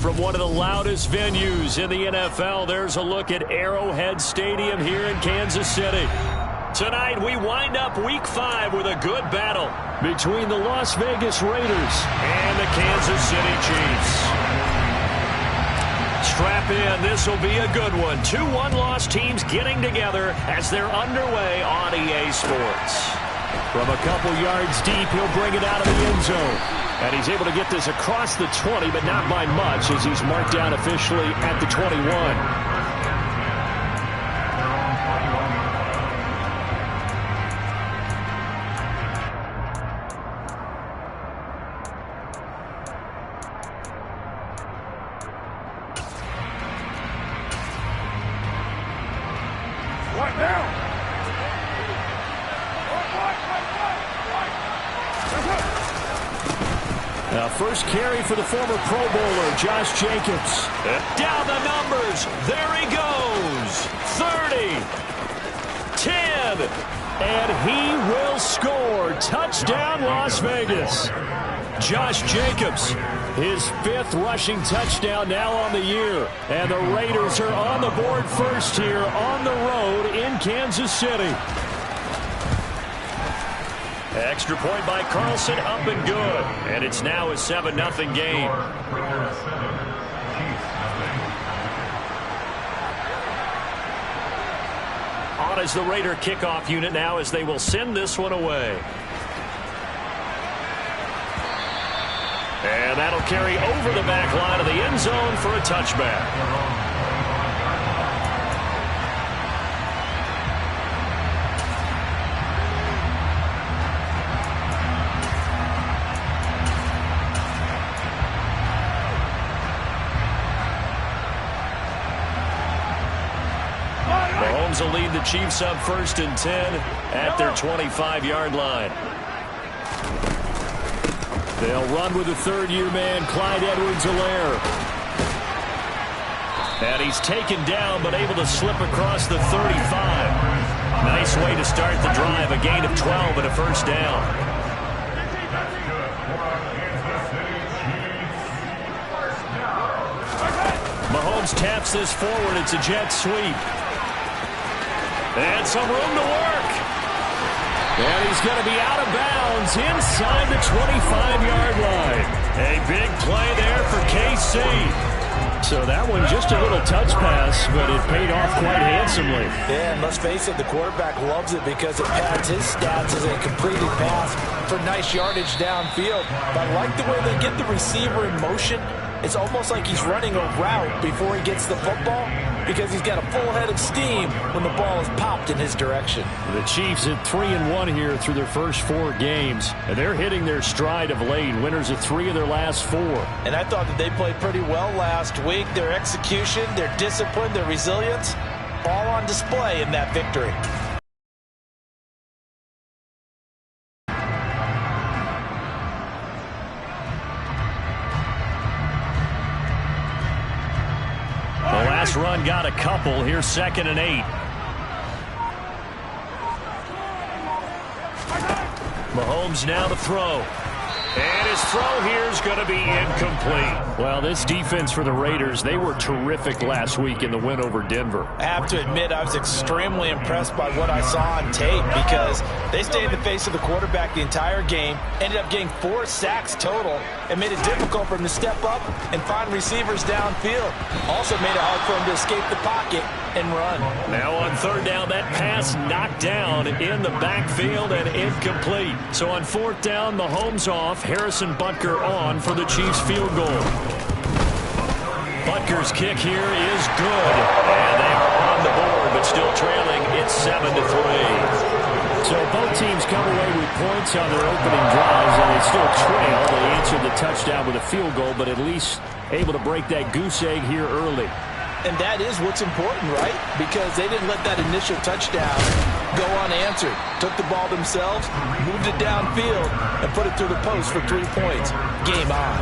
from one of the loudest venues in the NFL. There's a look at Arrowhead Stadium here in Kansas City. Tonight, we wind up Week 5 with a good battle between the Las Vegas Raiders and the Kansas City Chiefs. Strap in. This will be a good one. Two one-loss teams getting together as they're underway on EA Sports. From a couple yards deep, he'll bring it out of the end zone. And he's able to get this across the 20, but not by much as he's marked down officially at the 21. First carry for the former Pro Bowler, Josh Jacobs. Down the numbers. There he goes. 30. 10. And he will score. Touchdown, Las Vegas. Josh Jacobs, his 5th rushing touchdown now on the year. And the Raiders are on the board first here on the road in Kansas City. Extra point by Carlson, up and good. And it's now a 7-0 game. On as the Raider kickoff unit now as they will send this one away. And that'll carry over the back line of the end zone for a touchback. Will lead the Chiefs up 1st and 10 at their 25-yard line. They'll run with the third-year man, Clyde Edwards-Helaire. And he's taken down but able to slip across the 35. Nice way to start the drive, a gain of 12 and a first down. Mahomes taps this forward. It's a jet sweep. And some room to work. And he's going to be out of bounds inside the 25-yard line. A big play there for KC. So that one just a little touch pass, but it paid off quite handsomely. Yeah, and let's face it, the quarterback loves it because it pads his stats as a completed pass for nice yardage downfield. But I like the way they get the receiver in motion. It's almost like he's running a route before he gets the football because he's got a full head of steam when the ball is popped in his direction. The Chiefs at 3-1 here through their first 4 games, and they're hitting their stride of late. Winners of 3 of their last 4. And I thought that they played pretty well last week. Their execution, their discipline, their resilience, all on display in that victory. Run got a couple. Here's 2nd and 8. Mahomes now to throw. And his throw here is going to be incomplete. Well, this defense for the Raiders, they were terrific last week in the win over Denver. I have to admit, I was extremely impressed by what I saw on tape because they stayed in the face of the quarterback the entire game, ended up getting 4 sacks total, and made it difficult for him to step up and find receivers downfield. Also made it hard for him to escape the pocket and run. Now on 3rd down, that pass knocked down in the backfield and incomplete. So on 4th down, Mahomes off. Harrison Butker on for the Chiefs field goal. Butker's kick here is good. And they are on the board, but still trailing. It's 7-3. So both teams come away with points on their opening drives, and they still trail. They answered the touchdown with a field goal, but at least able to break that goose egg here early. And that is what's important, right? Because they didn't let that initial touchdown go unanswered. Took the ball themselves, moved it downfield, and put it through the post for 3 points. Game on.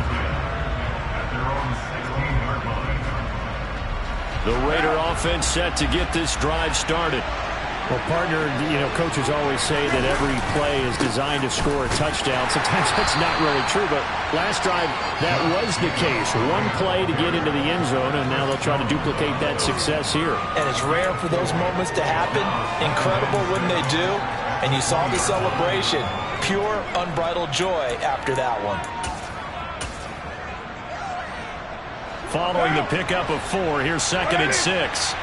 The Raider offense set to get this drive started. Well, partner, coaches always say that every play is designed to score a touchdown. Sometimes that's not really true, but last drive, that was the case. One play to get into the end zone, and now they'll try to duplicate that success here. And it's rare for those moments to happen. Incredible when they do. And you saw the celebration. Pure, unbridled joy after that one. Following the pickup of 4, here's 2nd and 6.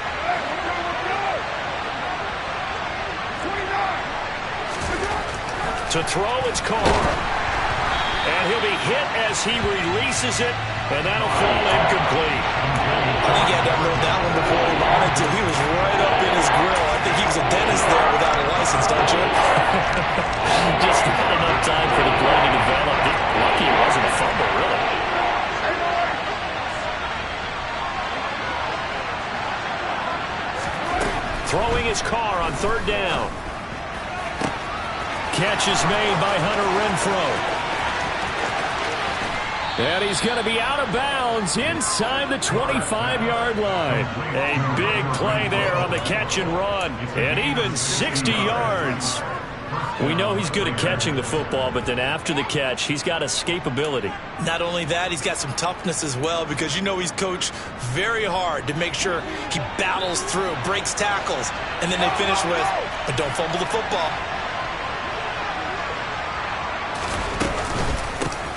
To throw, it's Carr. And he'll be hit as he releases it, and that'll fall incomplete. I think he had to unload that one before he wanted to. He was right up in his grill. I think he was a dentist there without a license, don't you? Just not enough time for the play to develop. Lucky it wasn't a fumble, really. Throwing his Carr on 3rd down. Catch is made by Hunter Renfrow. And he's going to be out of bounds inside the 25-yard line. A big play there on the catch and run. And even 60 yards. We know he's good at catching the football, but then after the catch, he's got escapability. Not only that, he's got some toughness as well, because he's coached very hard to make sure he battles through, breaks tackles, and then they finish with, but don't fumble the football.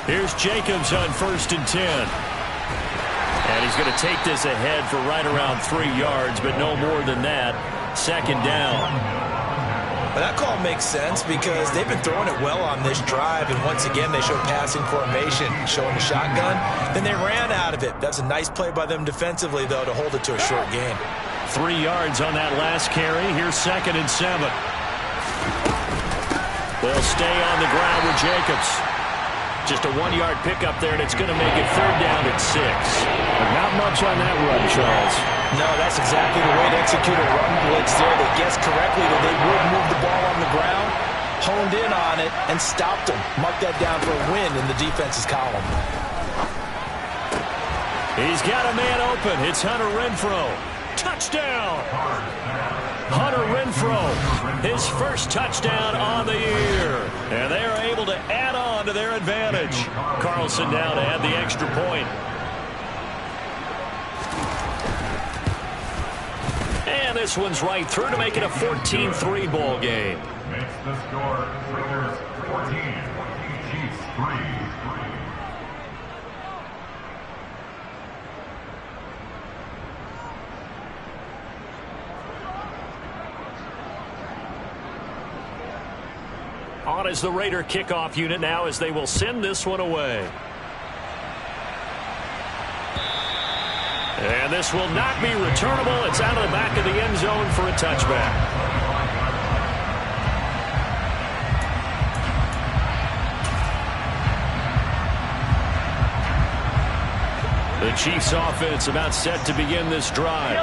Here's Jacobs on 1st and 10. And he's going to take this ahead for right around 3 yards, but no more than that. 2nd down. But that call makes sense because they've been throwing it well on this drive, and once again they showed passing formation, showing the shotgun. Then they ran out of it. That's a nice play by them defensively, though, to hold it to a short gain. 3 yards on that last carry. Here's 2nd and 7. They'll stay on the ground with Jacobs. Just a 1-yard pickup there, and it's going to make it 3rd down at 6. But not much on that run, Charles. No, that's exactly the way to execute a run blitz there. They guessed correctly that they would move the ball on the ground, honed in on it, and stopped them. Mark that down for a win in the defense's column. He's got a man open. It's Hunter Renfrow. Touchdown! Hunter Renfrow, his first touchdown on the year. And they are able to add on to their advantage. Carlson now to add the extra point. And this one's right through to make it a 14-3 ball game. Makes the score Raiders 14, Chiefs 3. On is the Raider kickoff unit now as they will send this one away. And this will not be returnable. It's out of the back of the end zone for a touchback. The Chiefs offense about set to begin this drive.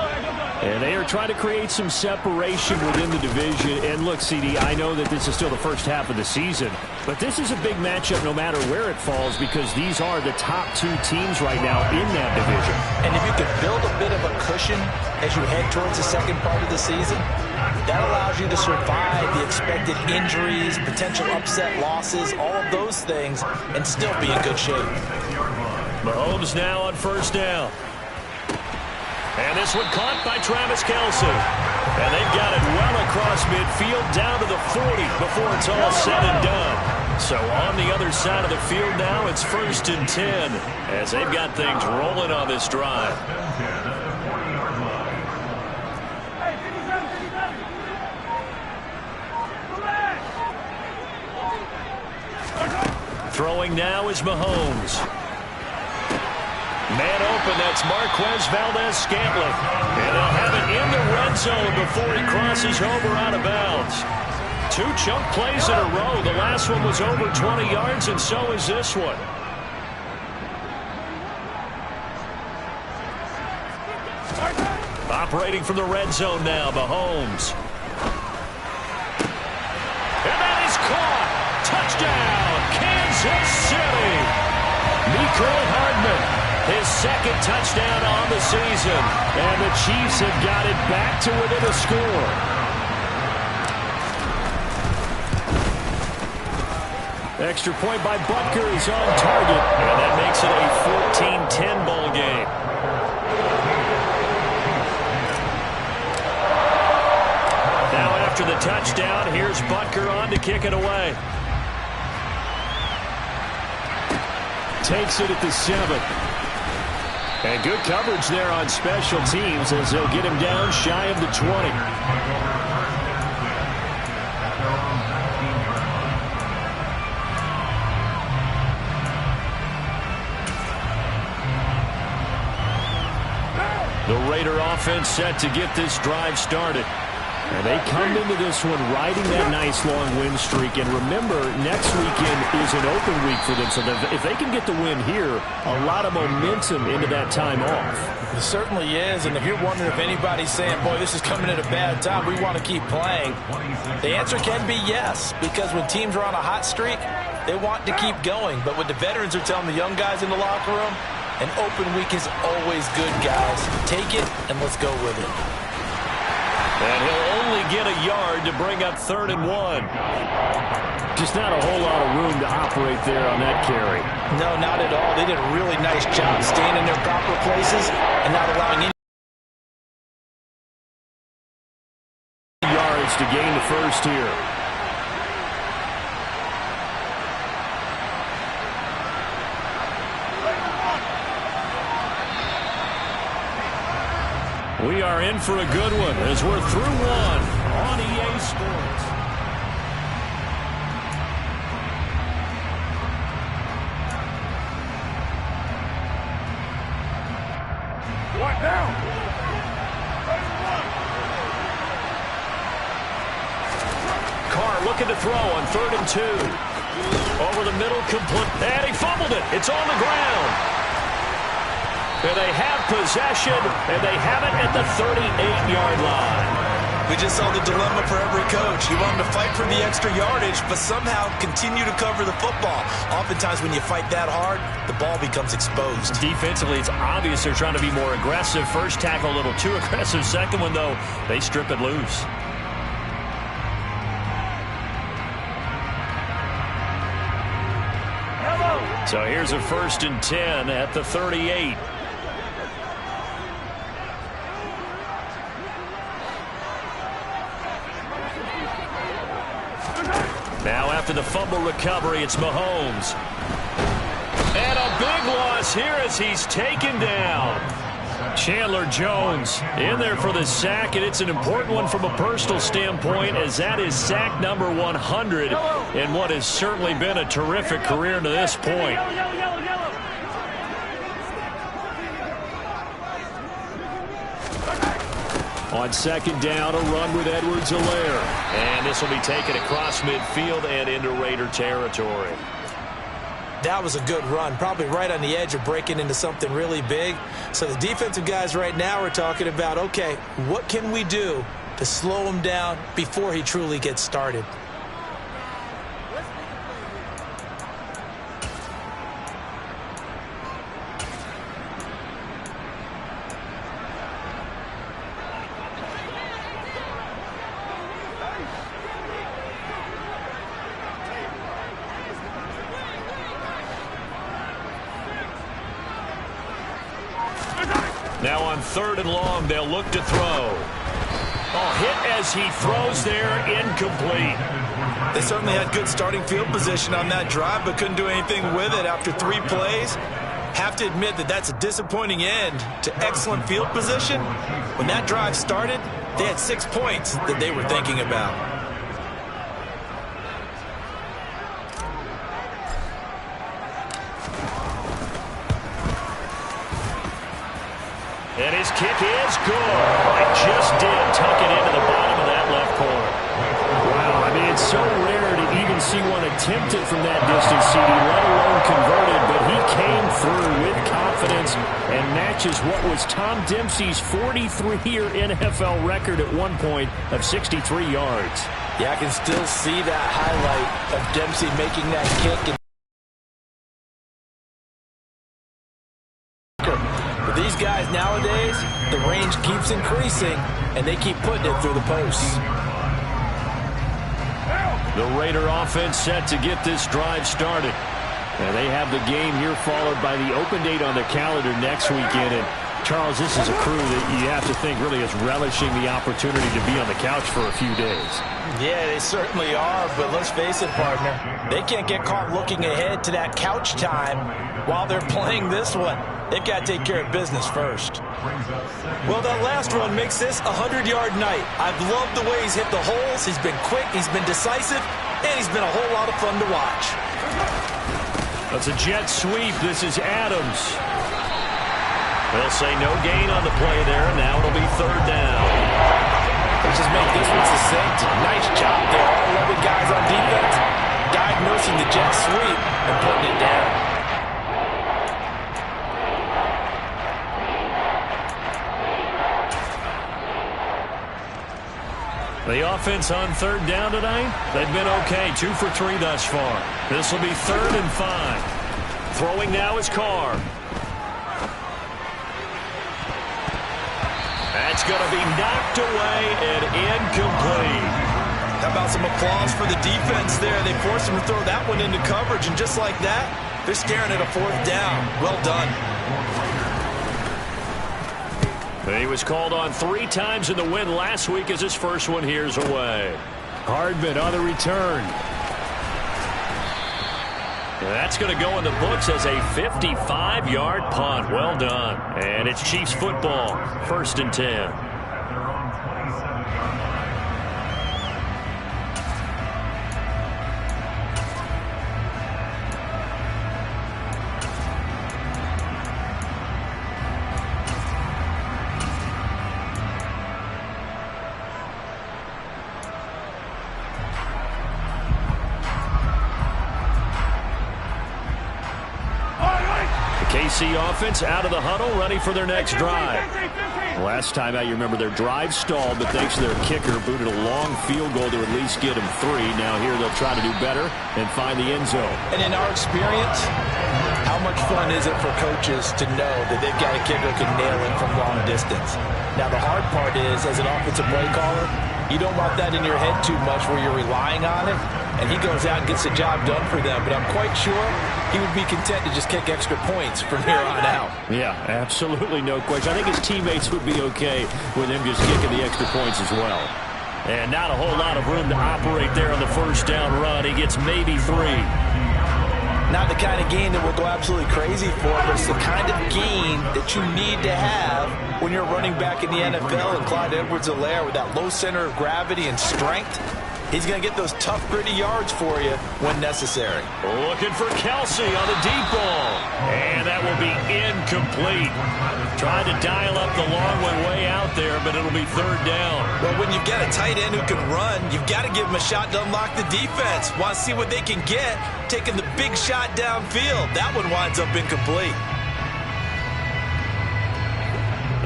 And they are trying to create some separation within the division. And look, CD, I know that this is still the first half of the season, but this is a big matchup no matter where it falls because these are the top 2 teams right now in that division. And if you could build a bit of a cushion as you head towards the second part of the season, that allows you to survive the expected injuries, potential upset losses, all of those things, and still be in good shape. Mahomes now on 1st down. And this one caught by Travis Kelce. And they've got it well across midfield down to the 40 before it's all said and done. So on the other side of the field now, it's 1st and 10 as they've got things rolling on this drive. Throwing now is Mahomes. Man open, that's Marquez Valdez-Scantling. And they'll have it in the red zone before he crosses over out of bounds. 2 chunk plays in a row. The last one was over 20 yards, and so is this one. Operating from the red zone now, Mahomes. And that is caught. Touchdown, Kansas City. Mecole Hardman. His 2nd touchdown on the season. And the Chiefs have got it back to within a score. Extra point by Butker is on target, and that makes it a 14-10 ball game. Now after the touchdown, here's Butker on to kick it away. Takes it at the 7. And good coverage there on special teams as they'll get him down shy of the 20. The Raider offense set to get this drive started. And they come into this one riding that nice long win streak. And remember, next weekend is an open week for them. So if they can get the win here, a lot of momentum into that time off. It certainly is. And if you're wondering if anybody's saying, boy, this is coming at a bad time, we want to keep playing, the answer can be yes. Because when teams are on a hot streak, they want to keep going. But what the veterans are telling the young guys in the locker room, an open week is always good, guys. Take it and let's go with it. And he'll only get a yard to bring up 3rd and 1. Just not a whole lot of room to operate there on that carry. No, not at all. They did a really nice job staying in their proper places and not allowing any yards to gain the first here. We are in for a good one as we're through one on EA Sports. What now? Carr looking to throw on 3rd and 2. Over the middle, complete. And he fumbled it. It's on the ground. And they have possession, and they have it at the 38-yard line. We just saw the dilemma for every coach. You want them to fight for the extra yardage, but somehow continue to cover the football. Oftentimes when you fight that hard, the ball becomes exposed. Defensively, it's obvious they're trying to be more aggressive. First tackle a little too aggressive. Second one, though, they strip it loose. So here's a 1st and 10 at the 38. Now after the fumble recovery, it's Mahomes. And a big loss here as he's taken down. Chandler Jones in there for the sack, and it's an important one from a personal standpoint as that is sack number 100 in what has certainly been a terrific career to this point. On 2nd down, a run with Edwards-Helaire. And this will be taken across midfield and into Raider territory. That was a good run, probably right on the edge of breaking into something really big. So the defensive guys right now are talking about, okay, what can we do to slow him down before he truly gets started? Now on 3rd and long, they'll look to throw. Hit as he throws there, incomplete. They certainly had good starting field position on that drive, but couldn't do anything with it after 3 plays. Have to admit that that's a disappointing end to excellent field position. When that drive started, they had 6 points that they were thinking about. And his kick is good. It just did tuck it into the bottom of that left corner. Wow, I mean, it's so rare to even see one attempt it from that distance, CD, let alone converted, but he came through with confidence and matches what was Tom Dempsey's 43-year NFL record at one point of 63 yards. Yeah, I can still see that highlight of Dempsey making that kick. These guys nowadays, the range keeps increasing, and they keep putting it through the posts. The Raider offense set to get this drive started. And they have the game here followed by the open date on the calendar next weekend. And Charles, this is a crew that you have to think really is relishing the opportunity to be on the couch for a few days. Yeah, they certainly are, but let's face it, partner. They can't get caught looking ahead to that couch time while they're playing this one. They've got to take care of business first. Well, that last run makes this a 100-yard night. I've loved the way he's hit the holes. He's been quick, he's been decisive, and he's been a whole lot of fun to watch. That's a jet sweep. This is Adams. They'll say no gain on the play there. Now it'll be third down. Let's just make this one succinct. Nice job there. All 11 guys on defense diagnosing the jet sweep and putting it down. The offense on third down tonight, they've been okay. 2 for 3 thus far. This will be 3rd and 5. Throwing now is Carr. That's going to be knocked away and incomplete. How about some applause for the defense there? They forced him to throw that one into coverage, and just like that, they're staring at a 4th down. Well done. He was called on 3 times in the win last week as his first one here's away. Hardman on the return. That's going to go in the books as a 55-yard punt. Well done. And it's Chiefs football. 1st and 10. KC offense out of the huddle, ready for their next drive. Last time out, you remember their drive stalled, but thanks to their kicker, booted a long field goal to at least get them 3. Now here they'll try to do better and find the end zone. And in our experience, how much fun is it for coaches to know that they've got a kicker who can nail it from long distance? Now the hard part is, as an offensive play caller, you don't want that in your head too much where you're relying on it, and he goes out and gets the job done for them. But I'm quite sure he would be content to just kick extra points from here on out. Yeah, absolutely no question. I think his teammates would be okay with him just kicking the extra points as well. And not a whole lot of room to operate there on the first down run. He gets maybe 3. Not the kind of gain that will go absolutely crazy for, but it's the kind of gain that you need to have when you're running back in the NFL. And Clyde Edwards-Helaire, with that low center of gravity and strength, he's going to get those tough, gritty yards for you when necessary. Looking for Kelsey on the deep ball. And that will be incomplete. Tried to dial up the long one way out there, but it'll be 3rd down. Well, when you've got a tight end who can run, you've got to give him a shot to unlock the defense. Want to see what they can get, taking the big shot downfield. That one winds up incomplete.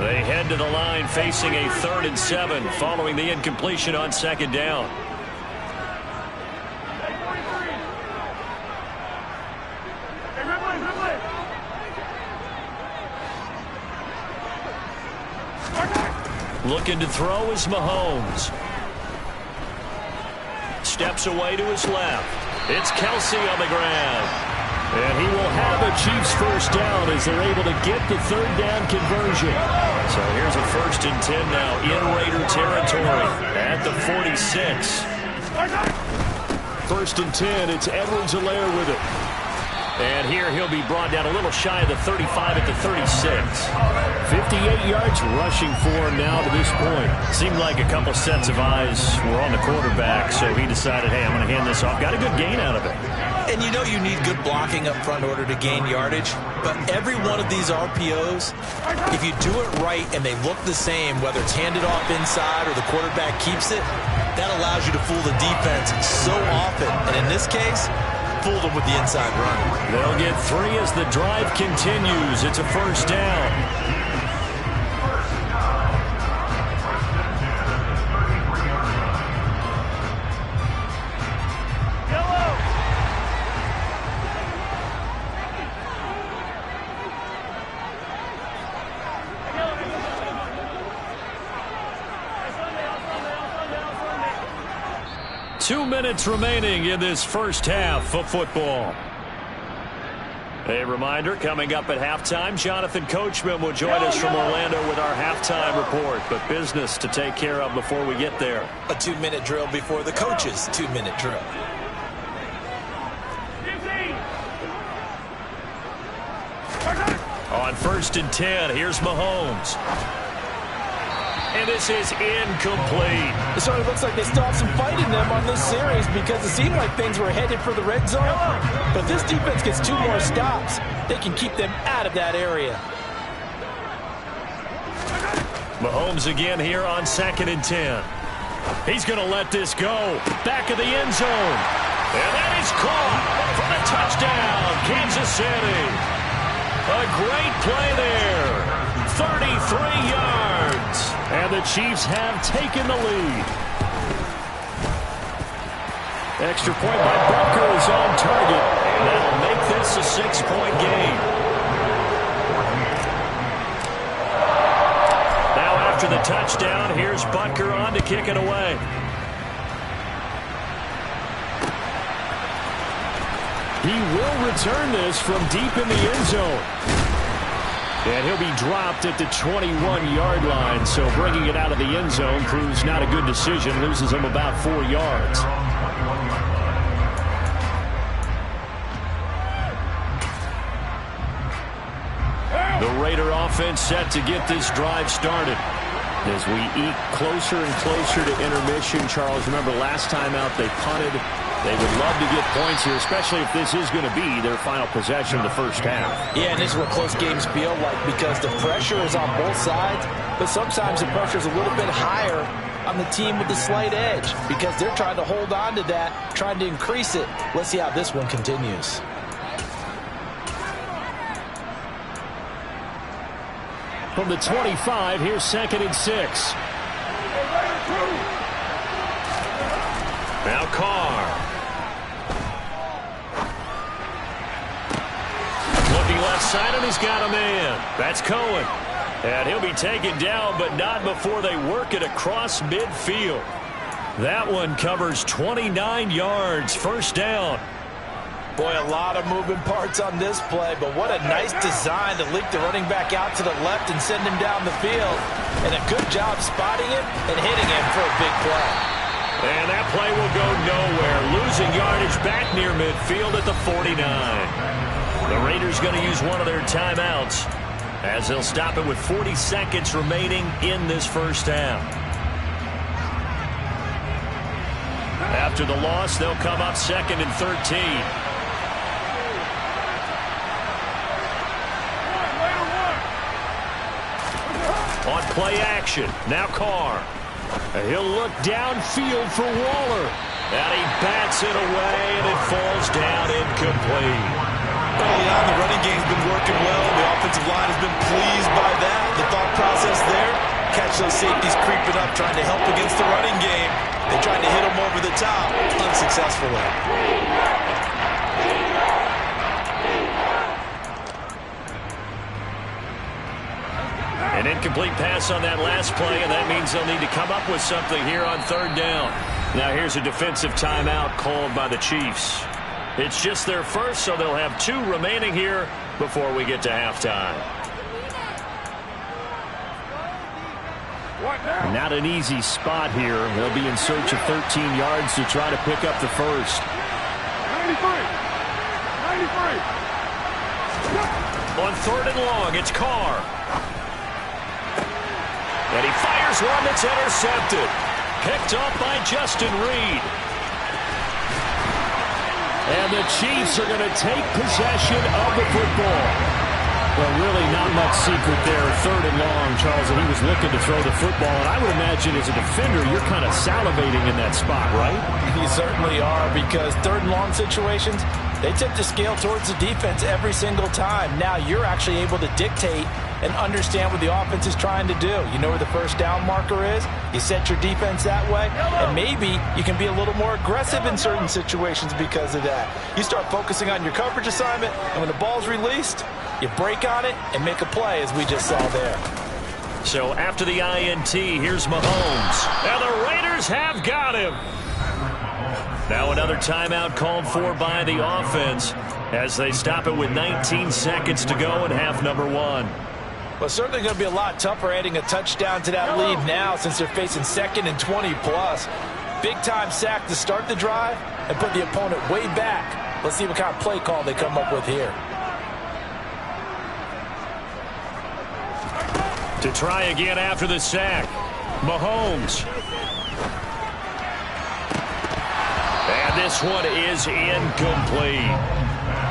They head to the line facing a 3rd and 7 following the incompletion on 2nd down. Looking to throw is Mahomes. Steps away to his left. It's Kelsey on the ground. And he will have a Chiefs first down as they're able to get the 3rd down conversion. So here's a 1st and 10 now in Raider territory at the 46. 1st and 10, it's Edwards-Helaire with it. And here he'll be brought down a little shy of the 35 at the 36. 58 yards rushing for him now to this point. Seemed like a couple sets of eyes were on the quarterback, so he decided, hey, I'm going to hand this off. Got a good gain out of it. And you know you need good blocking up front in order to gain yardage, but every one of these RPOs, if you do it right and they look the same, whether it's handed off inside or the quarterback keeps it, that allows you to fool the defense so often. And in this case, fooled them with the inside run. They'll get 3 as the drive continues. It's a 1st down. 2 minutes remaining in this first half of football. A reminder, coming up at halftime, Jonathan Coachman will join us from Orlando with our halftime report, but business to take care of before we get there. A 2-minute drill before the coach's 2-minute drill. On 1st and 10, here's Mahomes. And this is incomplete. It sort of looks like they still have some fight in them on this series because it seemed like things were headed for the red zone. But if this defense gets 2 more stops, they can keep them out of that area. Mahomes again here on 2nd and 10. He's going to let this go. Back of the end zone. And that is caught for the touchdown, Kansas City. A great play there. 33 yards. And the Chiefs have taken the lead. Extra point by Butker is on target. That'll make this a 6-point game. Now after the touchdown, here's Butker on to kick it away. He will return this from deep in the end zone. And he'll be dropped at the 21-yard line, so bringing it out of the end zone proves not a good decision. Loses him about 4 yards. The Raider offense set to get this drive started. As we eke closer and closer to intermission, Charles, remember last time out they punted. They would love to get points here, especially if this is going to be their final possession of the first half. Yeah, and this is what close games feel like because the pressure is on both sides, but sometimes the pressure is a little bit higher on the team with the slight edge because they're trying to hold on to that, trying to increase it. Let's see how this one continues. From the 25, here's 2nd and 6. Now Carr. Looking left side, and he's got a man. That's Cohen. And he'll be taken down, but not before they work it across midfield. That one covers 29 yards. First down. Boy, a lot of moving parts on this play, but what a nice design to link the running back out to the left and send him down the field. And a good job spotting him and hitting him for a big play. And that play will go nowhere. Losing yardage back near midfield at the 49. The Raiders going to use one of their timeouts as they'll stop it with 40 seconds remaining in this first half. After the loss, they'll come up 2nd and 13. On play action, now Carr. He'll look downfield for Waller. And he bats it away, and it falls down incomplete. Early on, the running game's been working well. The offensive line has been pleased by that. The thought process there, catch those safeties creeping up, trying to help against the running game. They tried to hit them over the top, unsuccessfully. An incomplete pass on that last play, and that means they'll need to come up with something here on 3rd down. Now here's a defensive timeout called by the Chiefs. It's just their first, so they'll have 2 remaining here before we get to halftime. Not an easy spot here. They'll be in search of 13 yards to try to pick up the first. 93. On 3rd and long, it's Carr. And he fires one that's intercepted. Picked up by Justin Reed. And the Chiefs are going to take possession of the football. Well, really not much secret there. 3rd and long, Charles, and he was looking to throw the football. And I would imagine as a defender, you're kind of salivating in that spot, right? You certainly are, because 3rd and long situations, they tip the scale towards the defense every single time. Now you're actually able to dictate and understand what the offense is trying to do. You know where the first down marker is. You set your defense that way, and maybe you can be a little more aggressive in certain situations because of that. You start focusing on your coverage assignment, and when the ball's released, you break on it and make a play, as we just saw there. So after the INT, here's Mahomes. And the Raiders have got him. Now another timeout called for by the offense as they stop it with 19 seconds to go in half number one. Well, it's certainly going to be a lot tougher adding a touchdown to that lead now since they're facing 2nd and 20+. Big-time sack to start the drive and put the opponent way back. Let's see what kind of play call they come up with here. To try again after the sack, Mahomes. And this one is incomplete.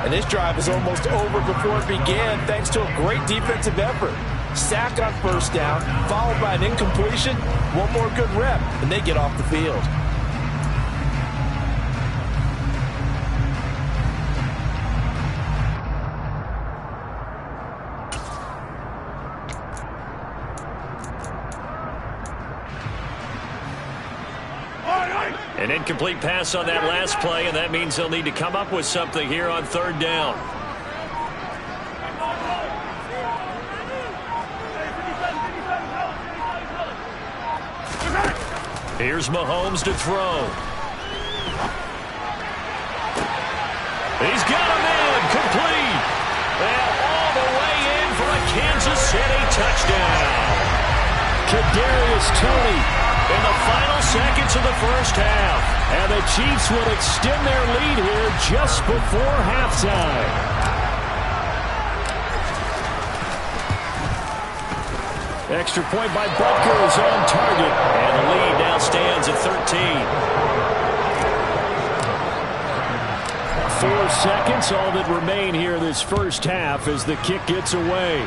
And this drive is almost over before it began thanks to a great defensive effort. Sack on first down, followed by an incompletion. One more good rep, and they get off the field. An incomplete pass on that last play, and that means they'll need to come up with something here on 3rd down. Here's Mahomes to throw. He's got him in, complete. And all the way in for a Kansas City touchdown. Kadarius Toney in the final seconds of the first half. And the Chiefs will extend their lead here just before halftime. Extra point by Butker is on target. And the lead now stands at 13. 4 seconds, all that remain here this first half as the kick gets away.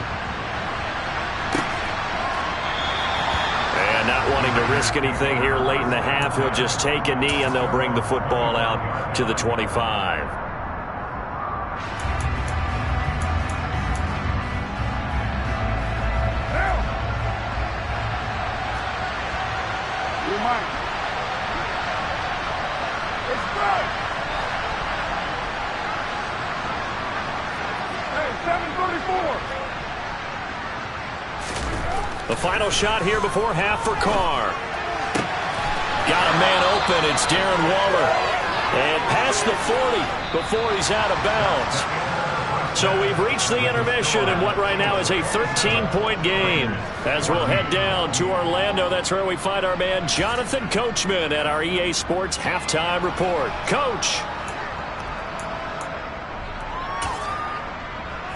Not wanting to risk anything here late in the half, he'll just take a knee and they'll bring the football out to the 25. The final shot here before half for Carr. Got a man open. It's Darren Waller. And past the 40 before he's out of bounds. So we've reached the intermission in what right now is a 13-point game. As we'll head down to Orlando, that's where we find our man Jonathan Coachman at our EA Sports Halftime Report. Coach.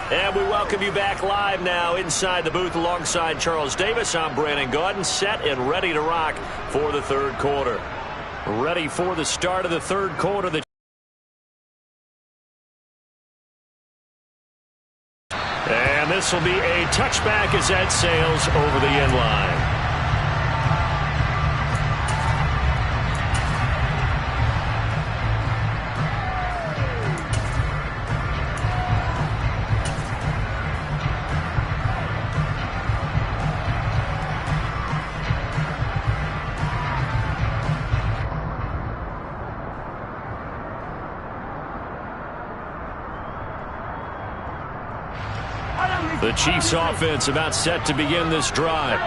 And we welcome you back live now inside the booth alongside Charles Davis. I'm Brandon Gaudin, set and ready to rock for the 3rd quarter. Ready for the start of the 3rd quarter. And this will be a touchback as that sails over the end line. The Chiefs offense about set to begin this drive.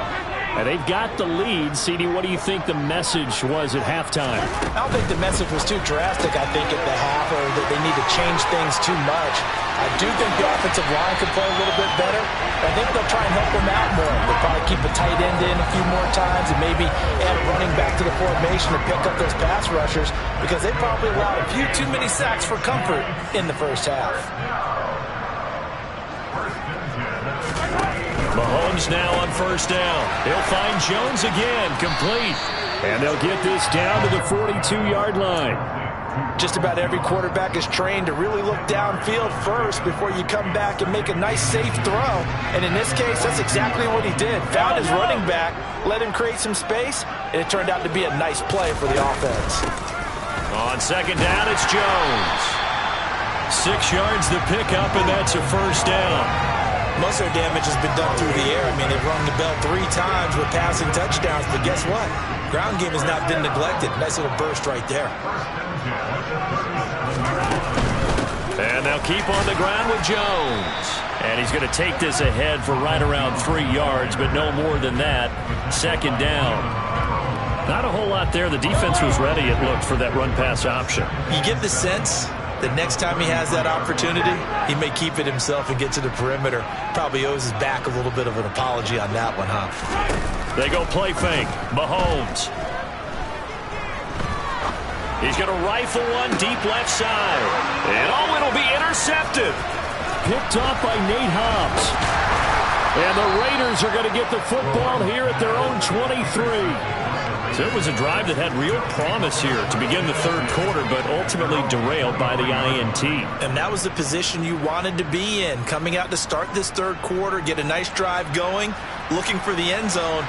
And they've got the lead. CD, what do you think the message was at halftime? I don't think the message was too drastic, I think, at the half, or that they need to change things too much. I do think the offensive line could play a little bit better. I think they'll try and help them out more. They'll probably keep a tight end in a few more times and maybe add a running back to the formation to pick up those pass rushers because they probably allowed a few too many sacks for comfort in the first half. Mahomes now on first down. He'll find Jones again, complete. And they'll get this down to the 42-yard line. Just about every quarterback is trained to really look downfield first before you come back and make a nice, safe throw. And in this case, that's exactly what he did. Found his running back, let him create some space, and it turned out to be a nice play for the offense. On second down, it's Jones. 6 yards the pickup, and that's a first down. Most of their damage has been done through the air. I mean, they've rung the bell 3 times with passing touchdowns, but guess what? Ground game has not been neglected. Nice little burst right there. And they'll keep on the ground with Jones. And he's going to take this ahead for right around 3 yards, but no more than that. Second down. Not a whole lot there. The defense was ready, it looked, for that run-pass option. You get the sense that next time he has that opportunity, he may keep it himself and get to the perimeter. Probably owes his back a little bit of an apology on that one, huh? They go play fake. Mahomes. He's going to rifle one deep left side. And it'll be intercepted. Picked off by Nate Hobbs. And the Raiders are going to get the football here at their own 23. So it was a drive that had real promise here to begin the third quarter, but ultimately derailed by the INT. And that was the position you wanted to be in, coming out to start this third quarter, get a nice drive going, looking for the end zone.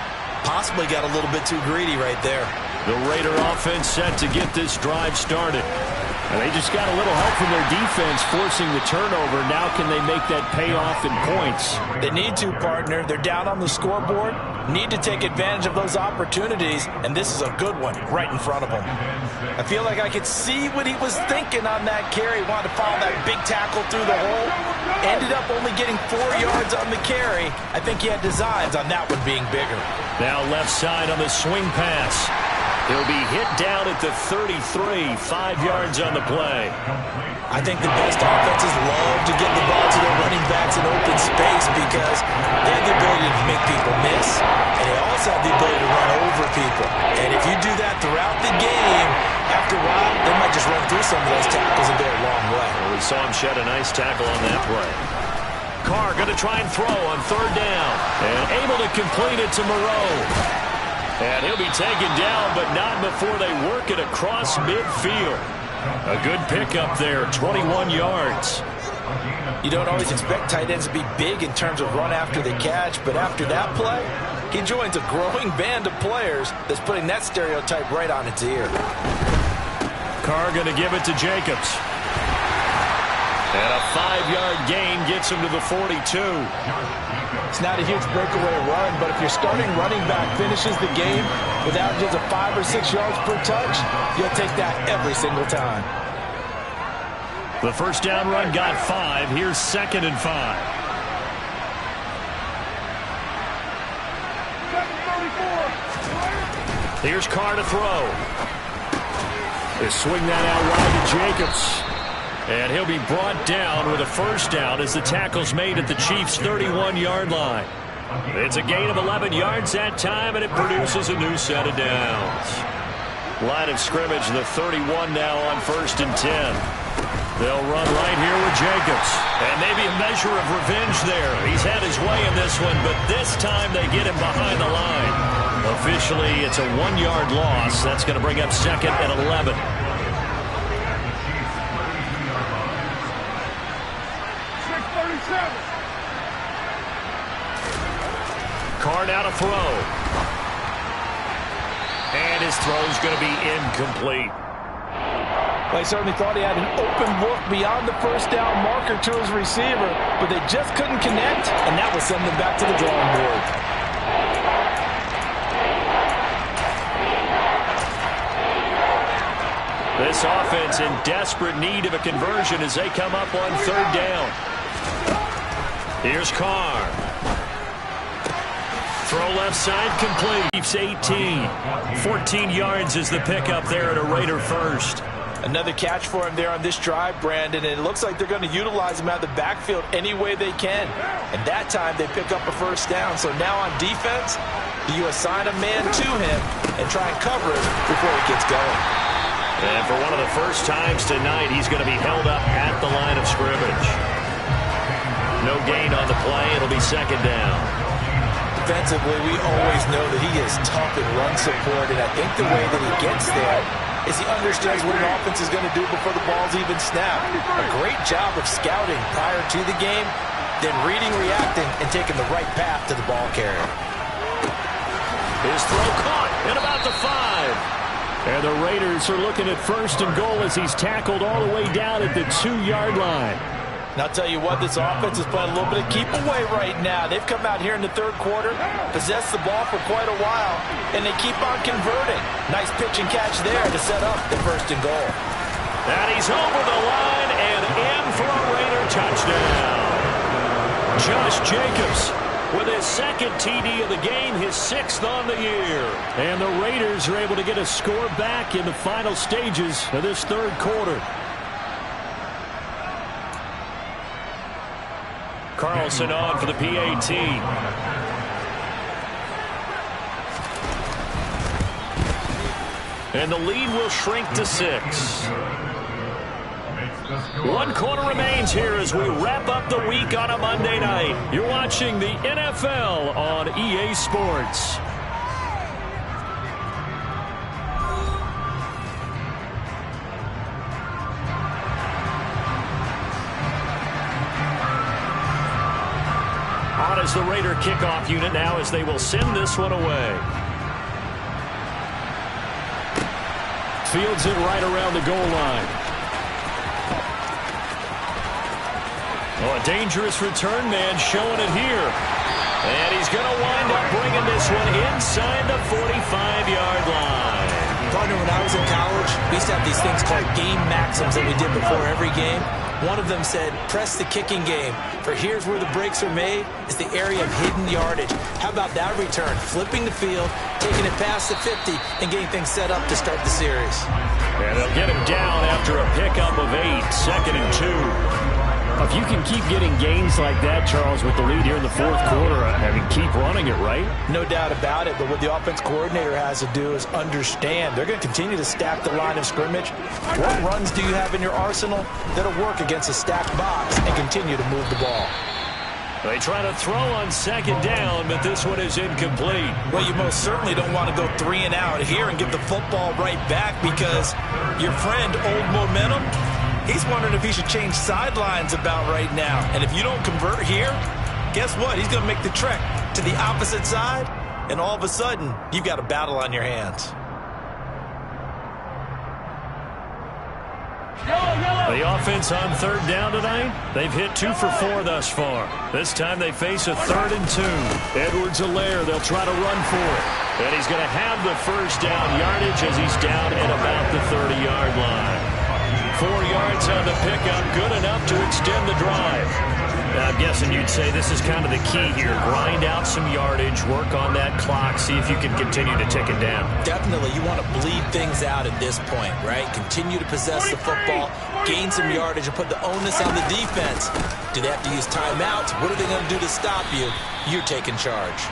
Possibly got a little bit too greedy right there. The Raider offense set to get this drive started. And they just got a little help from their defense forcing the turnover. Now can they make that payoff in points? They need to, partner. They're down on the scoreboard. Need to take advantage of those opportunities. And this is a good one right in front of them. I feel like I could see what he was thinking on that carry. Wanted to follow that big tackle through the hole. Ended up only getting 4 yards on the carry. I think he had designs on that one being bigger. Now left side on the swing pass. He'll be hit down at the 33, 5 yards on the play. I think the best offenses love to get the ball to their running backs in open space because they have the ability to make people miss, and they also have the ability to run over people. And if you do that throughout the game, after a while, they might just run through some of those tackles and go a long way. Well, we saw him shed a nice tackle on that play. Carr going to try and throw on third down, and able to complete it to Moreau. And he'll be taken down, but not before they work it across midfield. A good pickup there, 21 yards. You don't always expect tight ends to be big in terms of run after the catch, but after that play, he joins a growing band of players that's putting that stereotype right on its ear. Carr going to give it to Jacobs. And a 5-yard gain gets him to the 42. It's not a huge breakaway run, but if your starting running back finishes the game without just a 5 or 6 yards per touch, you'll take that every single time. The first down run got 5. Here's 2nd and 5. Here's Carr to throw. They swing that out wide to Jacobs. And he'll be brought down with a first down as the tackle's made at the Chiefs' 31-yard line. It's a gain of 11 yards that time, and it produces a new set of downs. Line of scrimmage, the 31 now on 1st and 10. They'll run right here with Jacobs. And maybe a measure of revenge there. He's had his way in this one, but this time they get him behind the line. Officially, it's a 1-yard loss. That's going to bring up 2nd and 11. Carr now to throw. And his throw's going to be incomplete. Well, he certainly thought he had an open look beyond the first down marker to his receiver, but they just couldn't connect, and that will send them back to the drawing board. This offense in desperate need of a conversion as they come up on 3rd down. Here's Carr. Throw left side complete. Keeps 18. 14 yards is the pickup there at a Raider first. Another catch for him there on this drive, Brandon, and it looks like they're going to utilize him out of the backfield any way they can. And that time they pick up a first down. So now on defense, you assign a man to him and try and cover it before he gets going. And for one of the first times tonight, he's going to be held up at the line of scrimmage. No gain on the play. It'll be 2nd down. Defensively, we always know that he is tough in run support, and I think the way that he gets there is he understands what an offense is going to do before the ball's even snapped. A great job of scouting prior to the game, then reading, reacting, and taking the right path to the ball carrier. His throw caught at about the 5. And the Raiders are looking at 1st and goal as he's tackled all the way down at the 2-yard line. And I'll tell you what, this offense is playing a little bit of keep away right now. They've come out here in the third quarter, possessed the ball for quite a while, and they keep on converting. Nice pitch and catch there to set up the 1st and goal. And he's over the line and in for a Raider touchdown. Josh Jacobs with his second TD of the game, his 6th on the year. And the Raiders are able to get a score back in the final stages of this third quarter. Carlson on for the PAT. And the lead will shrink to 6. 1 quarter remains here as we wrap up the week on a Monday night. You're watching the NFL on EA Sports. On as the Raider kickoff unit now as they will send this one away. Fields it right around the goal line. Oh, a dangerous return man showing it here. And he's going to wind up bringing this one inside the 45-yard line. Partner, when I was in college, we used to have these things called game maxims that we did before every game. One of them said, press the kicking game. For here's where the breaks are made, is the area of hidden yardage. How about that return? Flipping the field, taking it past the 50, and getting things set up to start the series. And they'll get him down after a pickup of 8, 2nd and 2. If you can keep getting gains like that, Charles, with the lead here in the fourth quarter, I mean, keep running it, right? No doubt about it, but what the offense coordinator has to do is understand. They're going to continue to stack the line of scrimmage. What runs do you have in your arsenal that'll work against a stacked box and continue to move the ball? They try to throw on 2nd down, but this one is incomplete. Well, you most certainly don't want to go 3 and out here and give the football right back because your friend, Old Momentum, he's wondering if he should change sidelines about right now. And if you don't convert here, guess what? He's going to make the trek to the opposite side, and all of a sudden, you've got a battle on your hands. The offense on 3rd down tonight, they've hit 2 for 4 thus far. This time they face a 3rd and 2. Edwards-Helaire, they'll try to run for it. And he's going to have the first down yardage as he's down at about the 30-yard line. 4 yards on the pickup, good enough to extend the drive. I'm guessing you'd say this is kind of the key here. Grind out some yardage, work on that clock, see if you can continue to tick it down. Definitely, you want to bleed things out at this point, right? Continue to possess the football, gain some yardage, and put the onus on the defense. Do they have to use timeouts? What are they going to do to stop you? You're taking charge.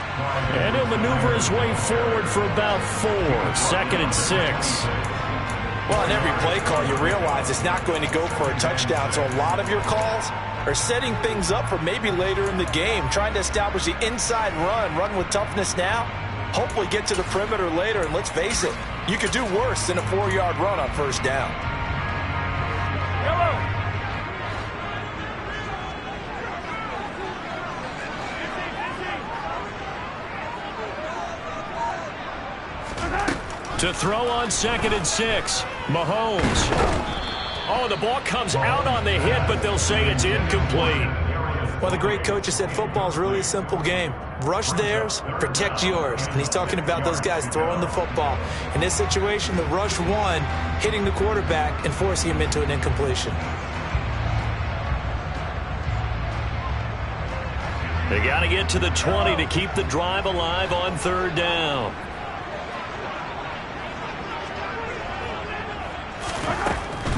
And he'll maneuver his way forward for about 4, 2nd and 6. Well, in every play call, you realize it's not going to go for a touchdown, so a lot of your calls are setting things up for maybe later in the game, trying to establish the inside run with toughness now, hopefully get to the perimeter later, and let's face it, you could do worse than a 4-yard run on 1st down. To throw on 2nd and 6, Mahomes. Oh, the ball comes out on the hit, but they'll say it's incomplete. Well, the great coach has said football is really a simple game. Rush theirs, protect yours. And he's talking about those guys throwing the football. In this situation, the rush one, hitting the quarterback and forcing him into an incompletion. They got to get to the 20 to keep the drive alive on 3rd down.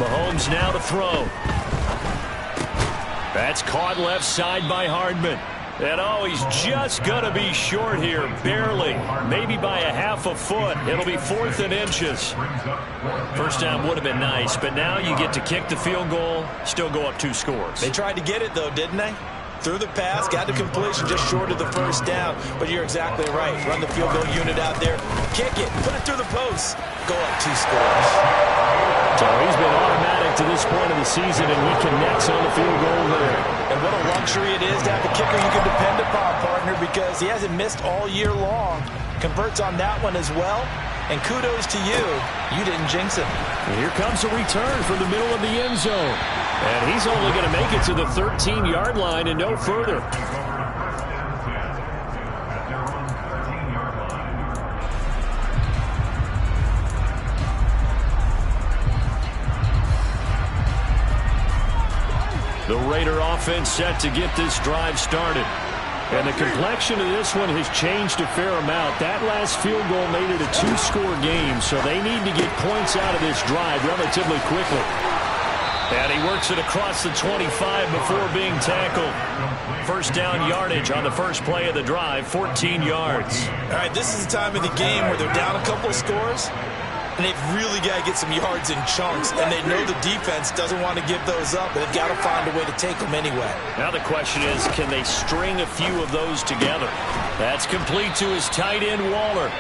Mahomes now to throw. That's caught left side by Hardman. And oh, he's just going to be short here, barely. Maybe by a half a foot. It'll be 4th and inches. First down would have been nice, but now you get to kick the field goal, still go up 2 scores. They tried to get it, though, didn't they? Threw the pass, got the completion just short of the first down. But you're exactly right. Run the field goal unit out there. Kick it. Put it through the post. Go up 2 scores. So he's been automatic to this point of the season, and he connects on the field goal there. And what a luxury it is to have a kicker you can depend upon, partner, because he hasn't missed all year long. Converts on that one as well. And kudos to you. You didn't jinx him. And here comes a return from the middle of the end zone. And he's only going to make it to the 13-yard line and no further. The Raider offense set to get this drive started. And the complexion of this one has changed a fair amount. That last field goal made it a two-score game, so they need to get points out of this drive relatively quickly. And he works it across the 25 before being tackled. First down yardage on the first play of the drive, 14 yards. All right, this is the time of the game where they're down a couple of scores, and they've really got to get some yards in chunks, and they know the defense doesn't want to give those up, but they've got to find a way to take them anyway. Now the question is, can they string a few of those together? That's complete to his tight end, Waller.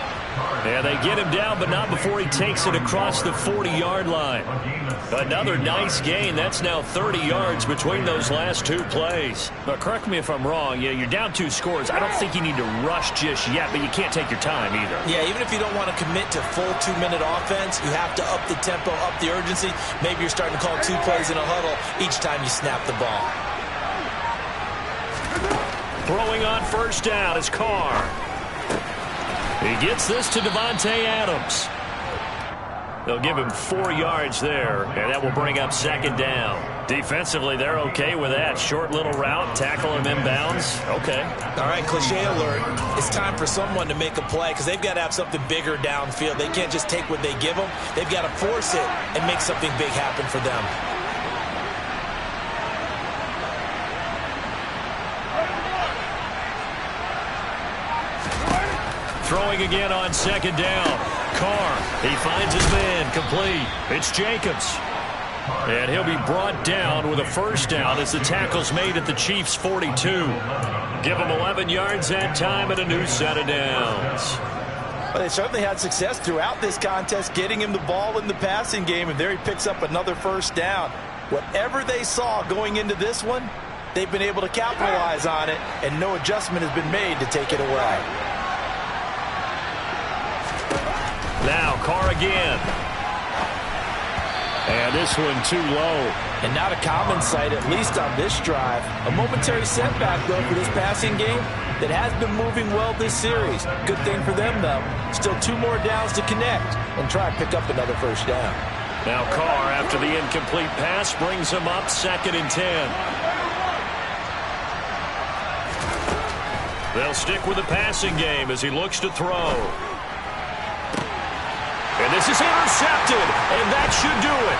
And they get him down, but not before he takes it across the 40-yard line. Another nice gain. That's now 30 yards between those last two plays. But correct me if I'm wrong. Yeah, you're down 2 scores. I don't think you need to rush just yet, but you can't take your time either. Yeah, even if you don't want to commit to full 2-minute offense, you have to up the tempo, up the urgency. Maybe you're starting to call 2 plays in a huddle each time you snap the ball. Throwing on first down is Carr. He gets this to Devontae Adams. They'll give him 4 yards there, and that will bring up second down. Defensively, they're okay with that. Short little route, tackle him inbounds. Okay. All right, cliche alert. It's time for someone to make a play because they've got to have something bigger downfield. They can't just take what they give them. They've got to force it and make something big happen for them. Throwing again on second down. Carr, he finds his man, complete. It's Jacobs. And he'll be brought down with a first down as the tackle's made at the Chiefs' 42. Give him 11 yards that time and a new set of downs. Well, they certainly had success throughout this contest, getting him the ball in the passing game, and there he picks up another first down. Whatever they saw going into this one, they've been able to capitalize on it, and no adjustment has been made to take it away. Now Carr again. And this one too low. And not a common sight, at least on this drive. A momentary setback, though, for this passing game that has been moving well this series. Good thing for them, though. Still 2 more downs to connect and try and pick up another first down. Now Carr, after the incomplete pass, brings him up 2nd and 10. They'll stick with the passing game as he looks to throw. And this is intercepted, and that should do it.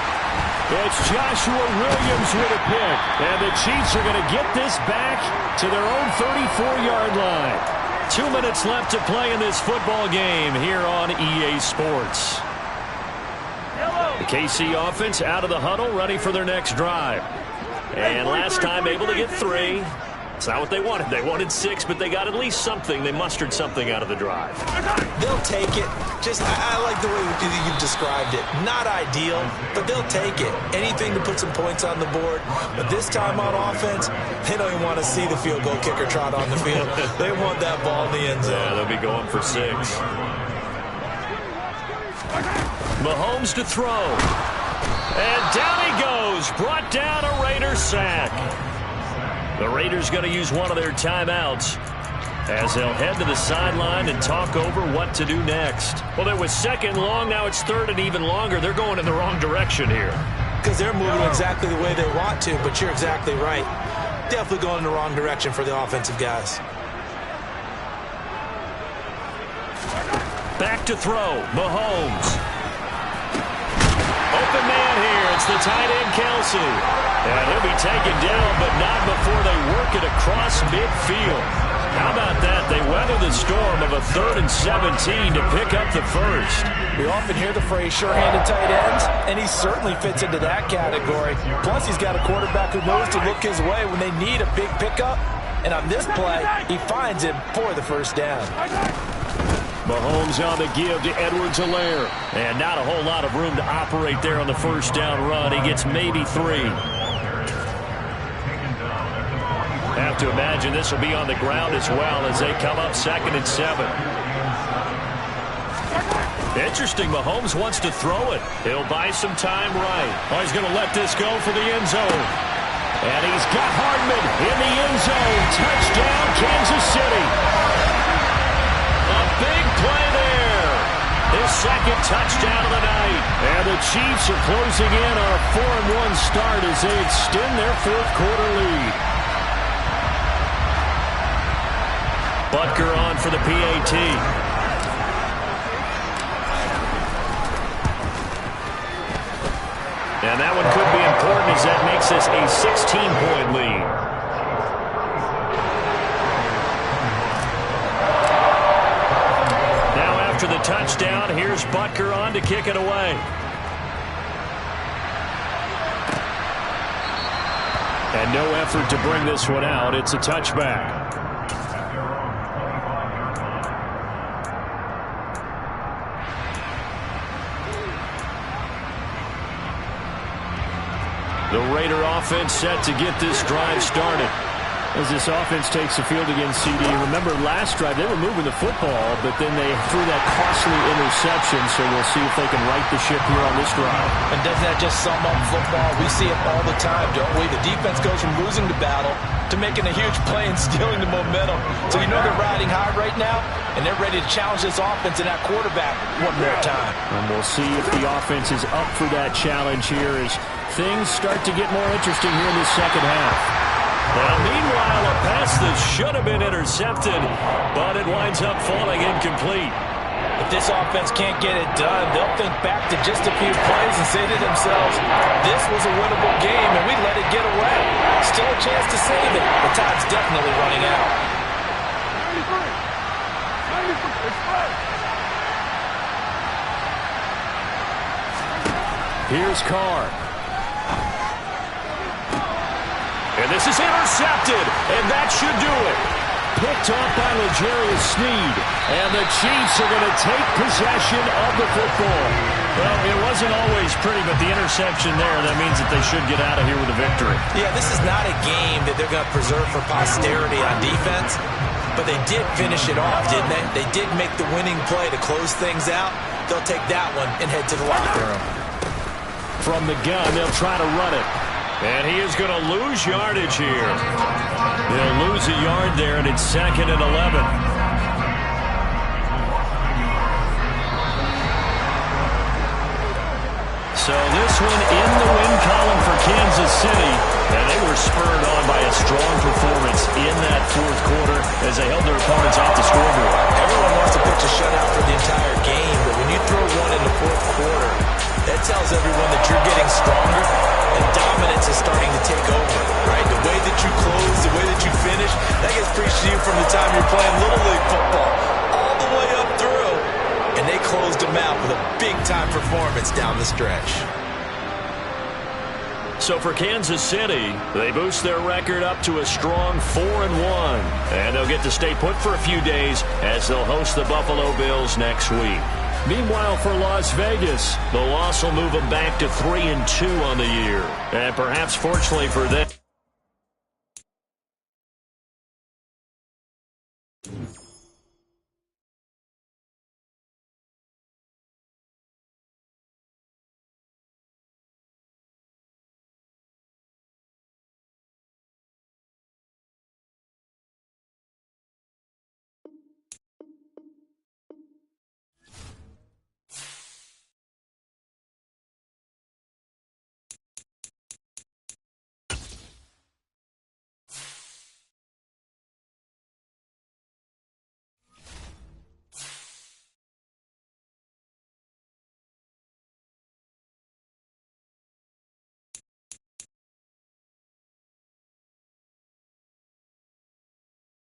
It's Joshua Williams with a pick, and the Chiefs are going to get this back to their own 34-yard line. 2 minutes left to play in this football game here on EA Sports. The KC offense out of the huddle, ready for their next drive. And last time able to get 3. It's not what they wanted. They wanted 6, but they got at least something. They mustered something out of the drive. They'll take it. I like the way you've described it. Not ideal, but they'll take it. Anything to put some points on the board. But this time on offense, they don't even want to see the field goal kicker trot on the field. They want that ball in the end zone. Yeah, they'll be going for 6. Mahomes to throw. And down he goes. Brought down a Raider sack. The Raiders going to use one of their timeouts as they'll head to the sideline and talk over what to do next. Well, there was 2nd long. Now it's 3rd and even longer. They're going in the wrong direction here. Because they're moving exactly the way they want to, but you're exactly right. Definitely going in the wrong direction for the offensive guys. Back to throw. Mahomes. Open man here. It's the tight end, Kelsey. And he'll be taken down, but not before they work it across midfield. How about that? They weather the storm of a 3rd and 17 to pick up the first. We often hear the phrase sure-handed tight ends, and he certainly fits into that category. Plus, he's got a quarterback who knows to look his way when they need a big pickup. And on this play, he finds him for the first down. Mahomes on the give to Edwards-Helaire. And not a whole lot of room to operate there on the first down run. He gets maybe 3. Have to imagine this will be on the ground as well as they come up 2nd and 7. Interesting. Mahomes wants to throw it. He'll buy some time right. Oh, he's going to let this go for the end zone. And he's got Hardman in the end zone. Touchdown, Kansas City. A big play there. His 2nd touchdown of the night. And the Chiefs are closing in on a 4-1 start as they extend their 4th quarter lead. Butker on for the PAT. And that one could be important as that makes this a 16-point lead. Now after the touchdown, here's Butker on to kick it away. And no effort to bring this one out. It's a touchback. The Raider offense set to get this drive started. As this offense takes the field against CD. Remember last drive they were moving the football, but then they threw that costly interception, so we'll see if they can right the ship here on this drive. And doesn't that just sum up football? We see it all the time, don't we? The defense goes from losing the battle to making a huge play and stealing the momentum. So you know they're riding high right now, and they're ready to challenge this offense and that quarterback one more time. And we'll see if the offense is up for that challenge here as things start to get more interesting here in the second half. Now, meanwhile, a pass that should have been intercepted, but it winds up falling incomplete. If this offense can't get it done, they'll think back to just a few plays and say to themselves, this was a winnable game, and we let it get away. Still a chance to save it. The time's definitely running out. Here's Carr. And this is intercepted, and that should do it. Picked off by L'Jarius Sneed, and the Chiefs are going to take possession of the football. Well, it wasn't always pretty, but the interception there, that means that they should get out of here with a victory. Yeah, this is not a game that they're going to preserve for posterity on defense, but they did finish it off, didn't they? They did make the winning play to close things out. They'll take that one and head to the locker room. From the gun, they'll try to run it. And he is going to lose yardage here. They'll lose a yard there, and it's 2nd and 11. So this one in the win column for Kansas City. And they were spurred on by a strong performance in that fourth quarter as they held their opponents off the scoreboard. Everyone wants to pitch a shutout for the entire game, but when you throw one in the fourth quarter, that tells everyone that you're getting stronger and dominance is starting to take over, right? The way that you close, the way that you finish, that gets preached to you from the time you're playing Little League football all the way up through. And they closed them out with a big-time performance down the stretch. So for Kansas City, they boost their record up to a strong 4-1. And they'll get to stay put for a few days as they'll host the Buffalo Bills next week. Meanwhile, for Las Vegas, the loss will move them back to 3-2 on the year. And perhaps fortunately for them,